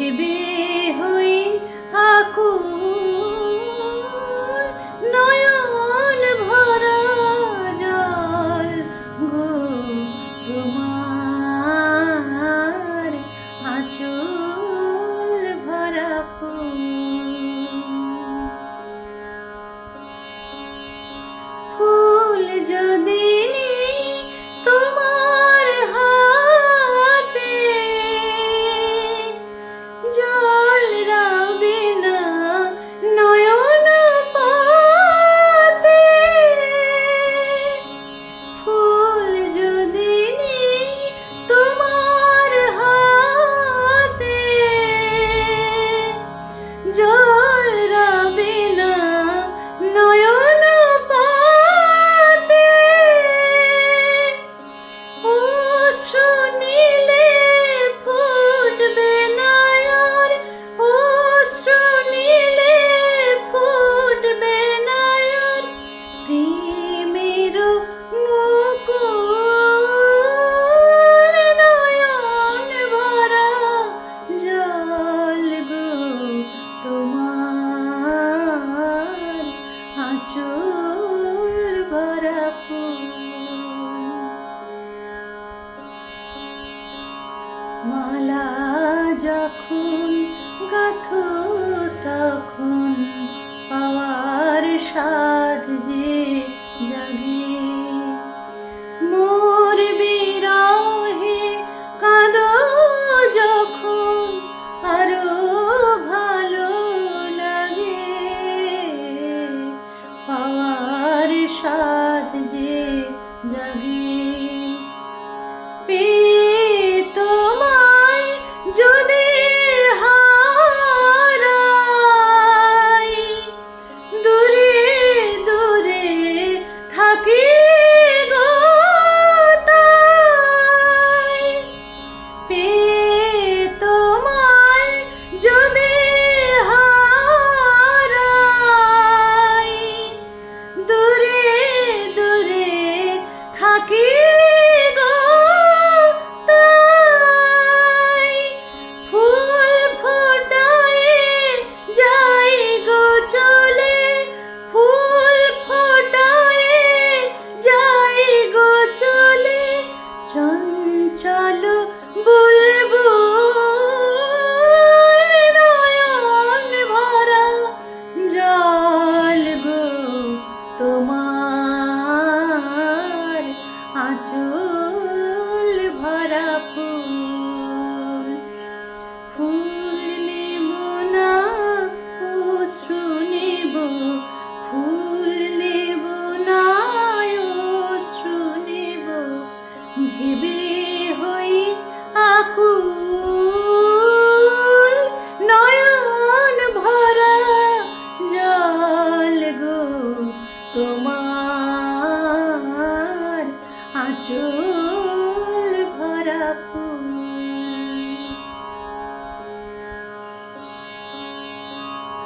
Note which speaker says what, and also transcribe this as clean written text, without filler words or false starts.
Speaker 1: ভেবে হই আকুল, নয়ন ভরা জল গো তোমার আঁচল ভরা ফুল। ফুল যদি তোমার হাতে, জল রাবে না নয়ন পাতে। ফুল যদি তোমার হাতে, জল রাবে না নয়ন পাতে। অশ্রু নীলে ফুটবে না আর, অশ্রু নীলে ফুটবে না আর প্রেমের মুকুল, নয়ন ভরা জল গো তোমার আঁচল ভরা ফুল। মালা যখন গাঁথো তখন পাওয়ার স্বাদ যে জাগে। মোর বিরহে কাঁদো যখন আরো ভালো লাগে। পাওয়ার স্বাদ যে জাগে। তোমায় যদি হারাই, দূরে দূরে থাকি গো তাই। তোমায় যদি হারাই, দূরে দূরে থাকি গো তাই। ফুল ফোটায়ে যাই গো চলে, ফুল ফোটায়ে যাই গো চলে, চঞ্চল বুলবুল, নয়ন ভরা জল গো তোমার আঁচল ভরা ফুল। ফুল নেব না অশ্রু নেব, ফুল নেব না অশ্রু নেব, ভেবে হই আকুল, নয়ন ভরা জল গো তোমার আঁচল